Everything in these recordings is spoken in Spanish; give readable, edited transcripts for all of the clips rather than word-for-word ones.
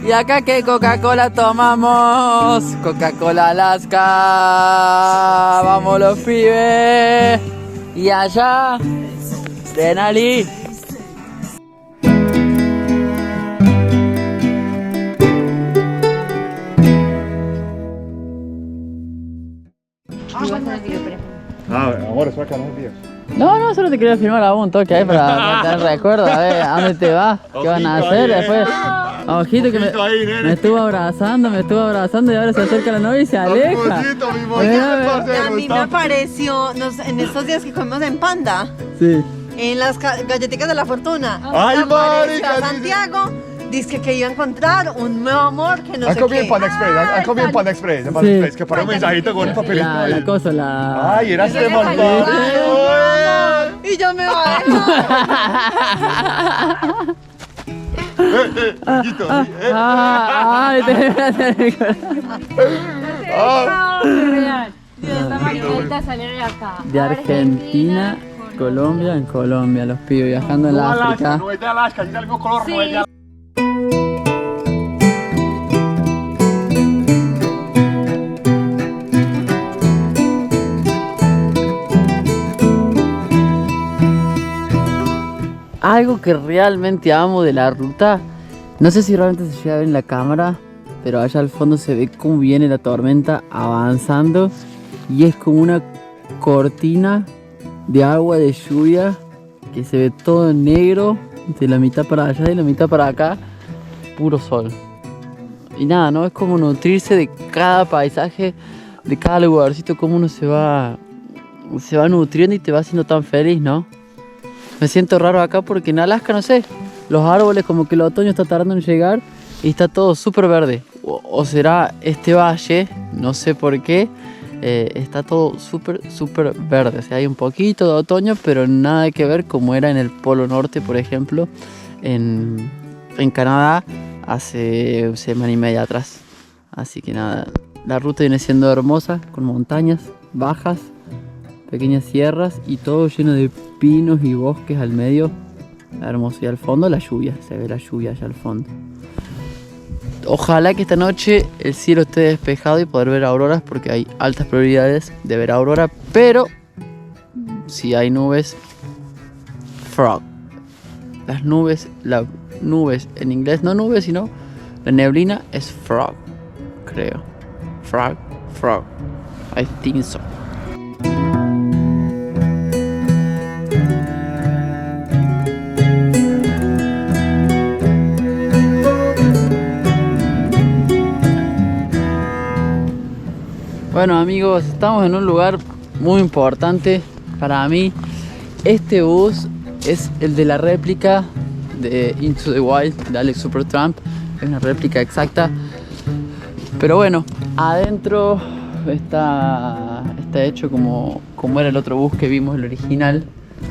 Y acá que Coca-Cola tomamos, Coca-Cola Alaska, vamos los pibes. Y allá, Denali. Ahora se va a quedar los días. No, solo te quería filmar a un toque ahí para tener recuerdo, a ver, ¿a dónde te vas? ¿Qué van a hacer después? Ojito que me estuvo abrazando y ahora se acerca la novia y se aleja. A mí me apareció en estos días que comimos en Panda. Sí. En las galletitas de la fortuna. Ay, marica, Santiago dice que iba a encontrar un nuevo amor que no sé comido qué. en Panda Express, han comido en Panda Express, Sí. que para un mensajito con un papelito. La cosa, la... Ay, era este man. Y yo me voy. Ay, de Argentina, Colombia, en Colombia, los pibes viajando en la África. No es de Alaska, es del mismo color, no es de Alaska. Algo que realmente amo de la ruta, no sé si realmente se llega a ver en la cámara, pero allá al fondo se ve cómo viene la tormenta avanzando y es como una cortina de agua, de lluvia, que se ve todo negro, de la mitad para allá y la mitad para acá, puro sol. Y nada, ¿no? Es como nutrirse de cada paisaje, de cada lugarcito, cómo uno se va nutriendo y te va haciendo tan feliz, ¿no? Me siento raro acá porque en Alaska, no sé, los árboles como que el otoño está tardando en llegar y está todo súper verde. O será este valle, no sé por qué, está todo súper verde. O sea, hay un poquito de otoño, pero nada que ver como era en el Polo Norte, por ejemplo, en Canadá hace semana y media atrás. Así que nada, la ruta viene siendo hermosa, con montañas bajas, pequeñas sierras y todo lleno de pinos y bosques al medio. Hermoso. Y al fondo la lluvia, se ve la lluvia allá al fondo. Ojalá que esta noche el cielo esté despejado y poder ver auroras, porque hay altas probabilidades de ver aurora, pero si hay nubes, frog. Las nubes en inglés, no nubes, sino la neblina es frog, creo. Frog. I think so. Bueno amigos, estamos en un lugar muy importante para mí. Este bus es el de la réplica de Into the Wild de Alex Supertramp. Es una réplica exacta. Pero bueno, adentro está hecho como era el otro bus que vimos, el original.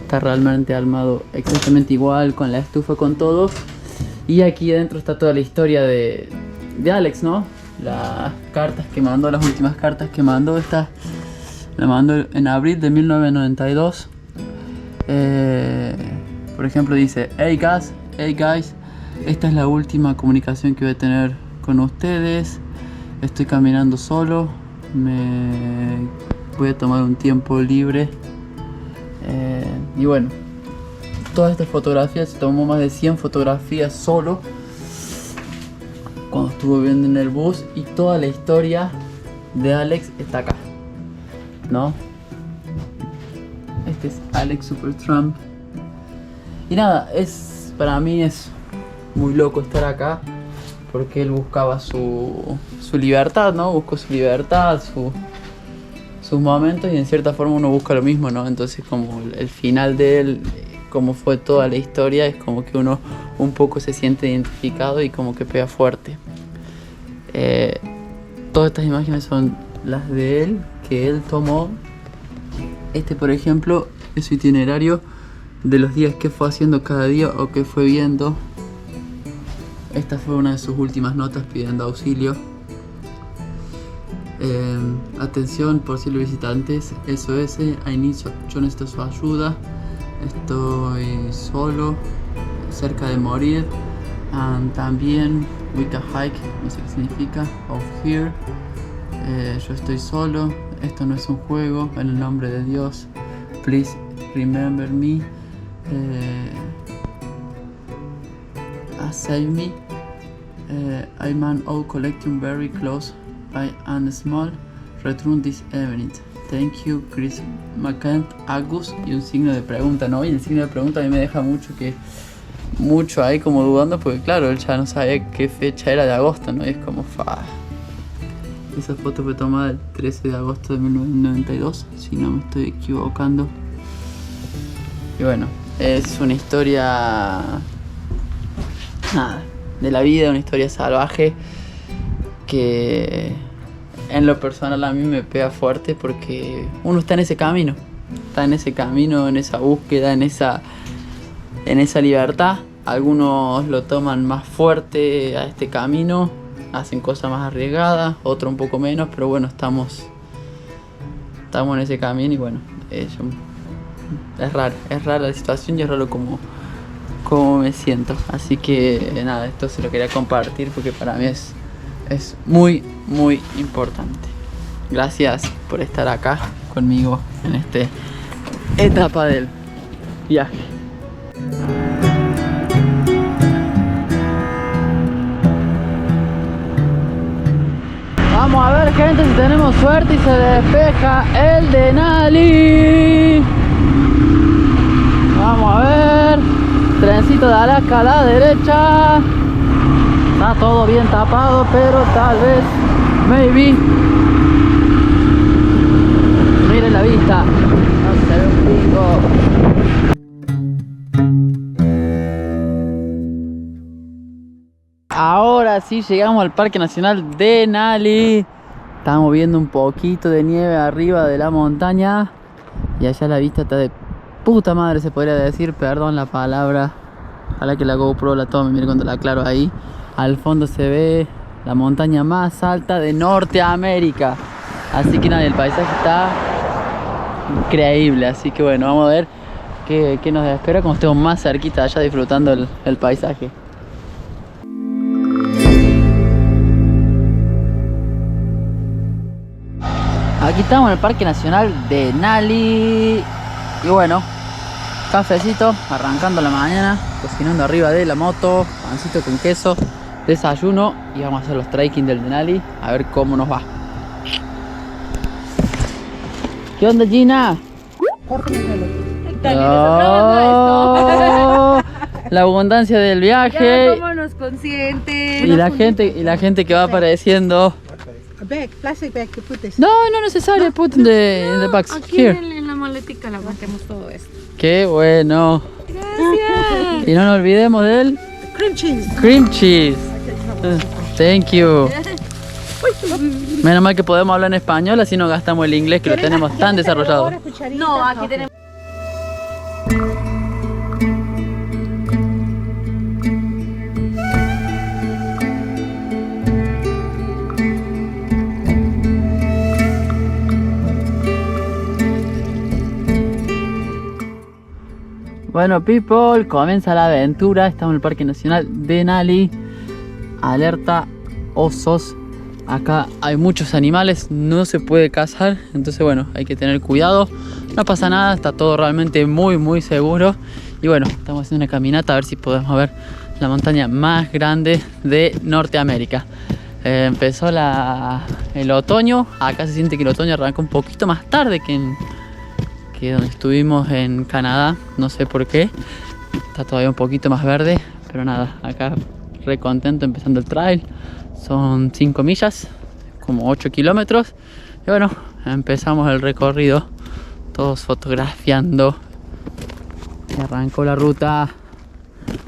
Está realmente armado exactamente igual, con la estufa, con todo. Y aquí adentro está toda la historia de Alex, ¿no? Las cartas que mandó, las últimas cartas que mandó, esta la mandó en abril de 1992. Por ejemplo dice: hey guys, esta es la última comunicación que voy a tener con ustedes. Estoy caminando solo, me voy a tomar un tiempo libre. Y bueno, todas estas fotografías, se tomó más de 100 fotografías solo cuando estuvo viviendo en el bus, y toda la historia de Alex está acá, ¿no? Este es Alex Supertramp. Y nada, para mí es muy loco estar acá, porque él buscaba su libertad, ¿no? Buscó su libertad, sus momentos, y en cierta forma uno busca lo mismo, ¿no? Entonces como el final de él, como fue toda la historia, es como que uno un poco se siente identificado y como que pega fuerte. Todas estas imágenes son las de él, que él tomó. Este, por ejemplo, es su itinerario de los días que fue haciendo cada día o que fue viendo. Esta fue una de sus últimas notas pidiendo auxilio. Atención, posibles visitantes, SOS, yo necesito su ayuda. Estoy solo, cerca de morir. También we can hike, no sé qué significa, of here. Yo estoy solo, esto no es un juego, en el nombre de Dios. Please remember me. Save me. I'm an old collecting very close. I am small. Return this evening. Thank you, Chris McCant, Agus. Y un signo de pregunta, ¿no? Y el signo de pregunta a mí me deja mucho ahí como dudando, porque claro, él ya no sabía qué fecha era de agosto, ¿no? Y es como Esa foto fue tomada el 13 de agosto de 1992, si no me estoy equivocando. Y bueno, es una historia de la vida, una historia salvaje que en lo personal a mí me pega fuerte porque uno está en ese camino, en esa búsqueda, en esa libertad. Algunos lo toman más fuerte a este camino, hacen cosas más arriesgadas, otros un poco menos, pero bueno, estamos en ese camino y bueno, es rara la situación y es raro como me siento. Así que nada, esto se lo quería compartir porque para mí es muy, muy importante. Gracias por estar acá conmigo en esta etapa del viaje. Vamos a ver, gente, si tenemos suerte y se despeja el Denali. Vamos a ver. Trencito de Alaska a la derecha. Está todo bien tapado, pero tal vez, maybe. Miren la vista. No se ve un pico. Ahora sí llegamos al Parque Nacional Denali. Estamos viendo un poquito de nieve arriba de la montaña. Y allá la vista está de puta madre, se podría decir, perdón la palabra. Ojalá que la GoPro la tome, miren cuando la aclaro ahí. Al fondo se ve la montaña más alta de Norteamérica. Así que nada, el paisaje está increíble. Así que bueno, vamos a ver qué nos espera cuando estemos más cerquita allá disfrutando el paisaje. Aquí estamos en el Parque Nacional Denali. Y bueno, cafecito, arrancando la mañana, cocinando arriba de la moto, pancito con queso, desayuno y vamos a hacer los trekking del Denali a ver cómo nos va. ¿Qué onda, Gina? Oh, la abundancia del viaje. Ya, vámonos conscientes. Y la gente que va apareciendo. Plastic bag, que putes. No necesario, put in the bags. Aquí Here. en la maletica la metemos todo esto. Qué bueno. Gracias. Y no nos olvidemos del cream cheese. Thank you. Menos mal que podemos hablar en español, así no gastamos el inglés que lo tenemos tan desarrollado. No, aquí tenemos. Bueno, people, comienza la aventura. Estamos en el Parque Nacional Denali. Alerta osos. Acá hay muchos animales, no se puede cazar, entonces bueno, hay que tener cuidado. No pasa nada, está todo realmente muy muy seguro. Y bueno, estamos haciendo una caminata a ver si podemos ver la montaña más grande de Norteamérica. Empezó el otoño. Acá se siente que el otoño arranca un poquito más tarde que donde estuvimos en Canadá, no sé por qué. Está todavía un poquito más verde, pero nada, acá re contento empezando el trail. Son 5 millas, como 8 kilómetros. Y bueno, empezamos el recorrido, todos fotografiando. Y arrancó la ruta.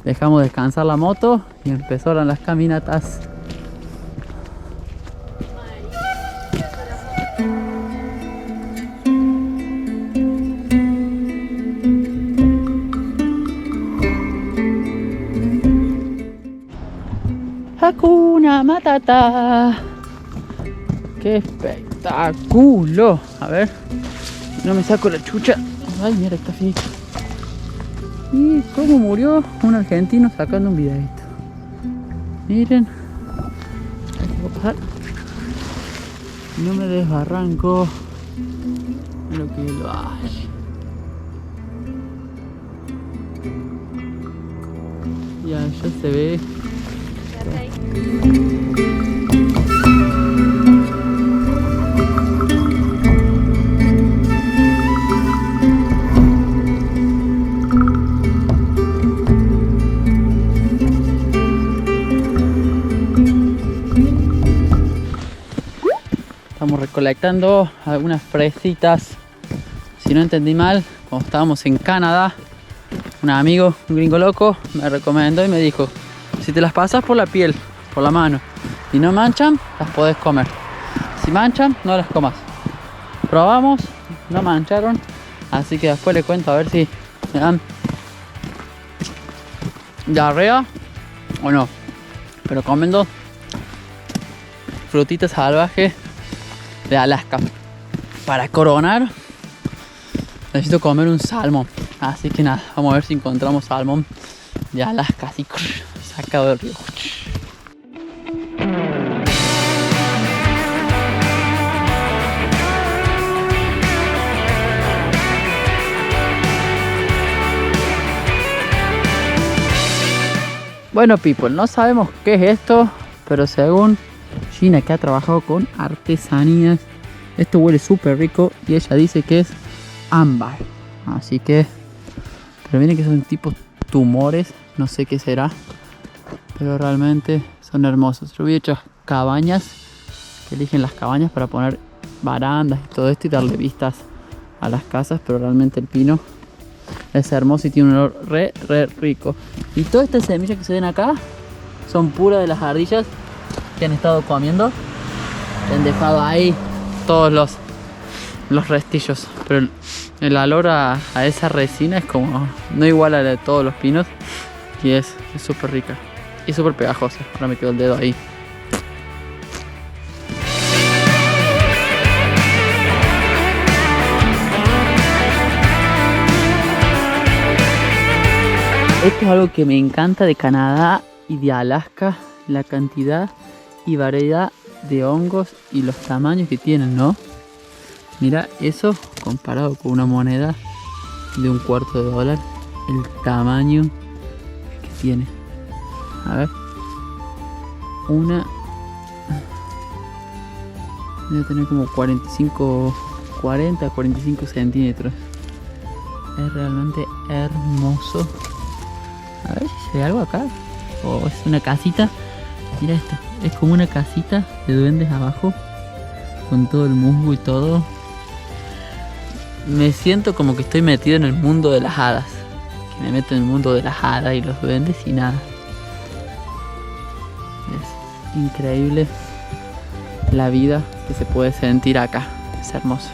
Dejamos descansar la moto y empezaron las caminatas. Hakuna Matata. ¡Qué espectáculo! A ver, no me saco la chucha. Ay, mira, está finito. ¿Y cómo murió un argentino sacando un videito? Miren. Ahí puedo pasar. No me desbarranco. Lo que lo hay. Y allá se ve. Estamos recolectando algunas fresitas. Si no entendí mal, cuando estábamos en Canadá, un amigo, un gringo loco, me recomendó y me dijo: si te las pasas por la piel, por la mano, y no manchan, las podés comer. Si manchan, no las comas. Probamos, no mancharon, así que después le cuento a ver si me dan diarrea o no. Pero comiendo frutitas salvajes de Alaska. Para coronar necesito comer un salmón. Así que nada, vamos a ver si encontramos salmón de Alaska así sacado del río. Bueno, people, no sabemos qué es esto, pero según Gina, que ha trabajado con artesanías, esto huele súper rico y ella dice que es ámbar. Así que, pero miren que son tipos tumores, no sé qué será, pero realmente son hermosos. Yo había hecho cabañas, que eligen las cabañas para poner barandas y todo esto y darle vistas a las casas, pero realmente el pino es hermoso y tiene un olor re rico. Y todas estas semillas que se ven acá son puras de las ardillas que han estado comiendo. Han dejado ahí todos los restillos, pero el olor a esa resina es como no igual a la de todos los pinos y es súper rica y súper pegajosa. Ahora me quedó el dedo ahí. Esto es algo que me encanta de Canadá y de Alaska, la cantidad y variedad de hongos y los tamaños que tienen, ¿no? Mira eso comparado con una moneda de $0.25, el tamaño que tiene. A ver, una debe tener como 40 a 45 centímetros. Es realmente hermoso. A ver si se ve algo acá. O es una casita. Mira esto. Es como una casita de duendes abajo. Con todo el musgo y todo. Me siento como que estoy metido en el mundo de las hadas. Que me meto en el mundo de las hadas y los duendes y nada. Es increíble la vida que se puede sentir acá. Es hermoso.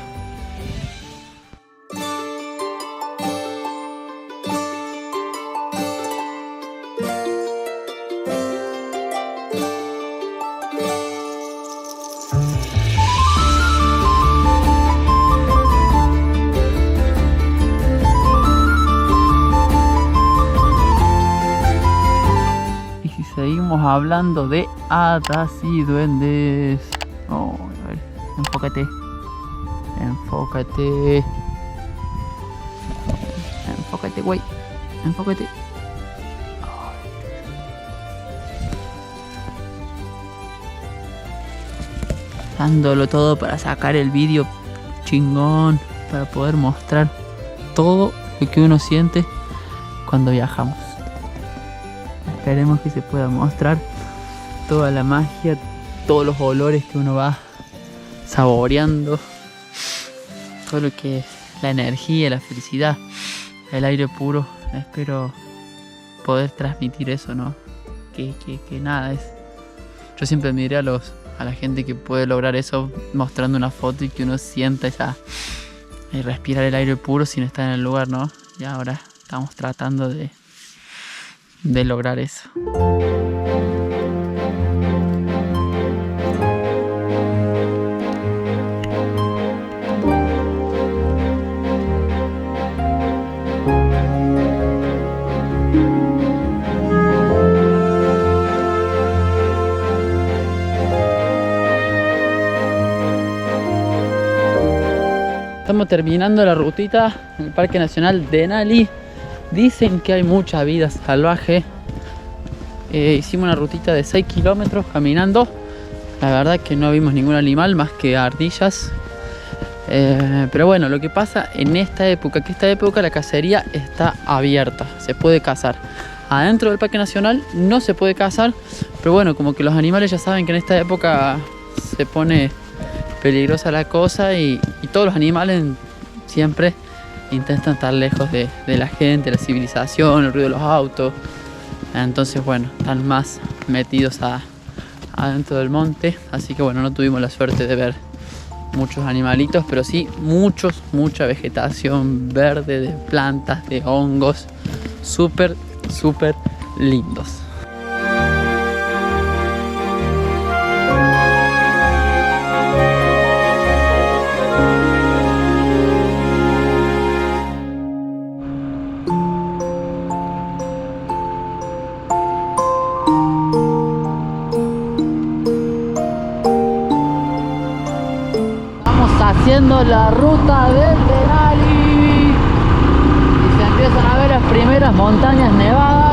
Seguimos hablando de hadas y duendes. Oh, a ver, enfócate. Enfócate. Enfócate, güey. Enfócate. Dándolo todo para sacar el vídeo chingón. Para poder mostrar todo lo que uno siente cuando viajamos. Esperemos que se pueda mostrar toda la magia, todos los olores que uno va saboreando, todo lo que es la energía, la felicidad, el aire puro. Espero poder transmitir eso, ¿no? Que nada es. Yo siempre admiré a la gente que puede lograr eso mostrando una foto y que uno sienta esa y respirar el aire puro sin estar en el lugar, ¿no? Y ahora estamos tratando de lograr eso. Estamos terminando la rutita en el Parque Nacional Denali. Dicen que hay mucha vida salvaje. Hicimos una rutita de 6 kilómetros caminando. La verdad que no vimos ningún animal más que ardillas. Pero bueno, lo que pasa en esta época, que esta época la cacería está abierta, se puede cazar. Adentro del Parque Nacional no se puede cazar, pero bueno, como que los animales ya saben que en esta época se pone peligrosa la cosa y todos los animales siempre intentan estar lejos de la gente, la civilización, el ruido de los autos. Entonces bueno, están más metidos adentro del monte, así que bueno, no tuvimos la suerte de ver muchos animalitos, pero sí mucha vegetación verde, de plantas, de hongos, súper lindos. Haciendo la ruta del Denali y se empiezan a ver las primeras montañas nevadas.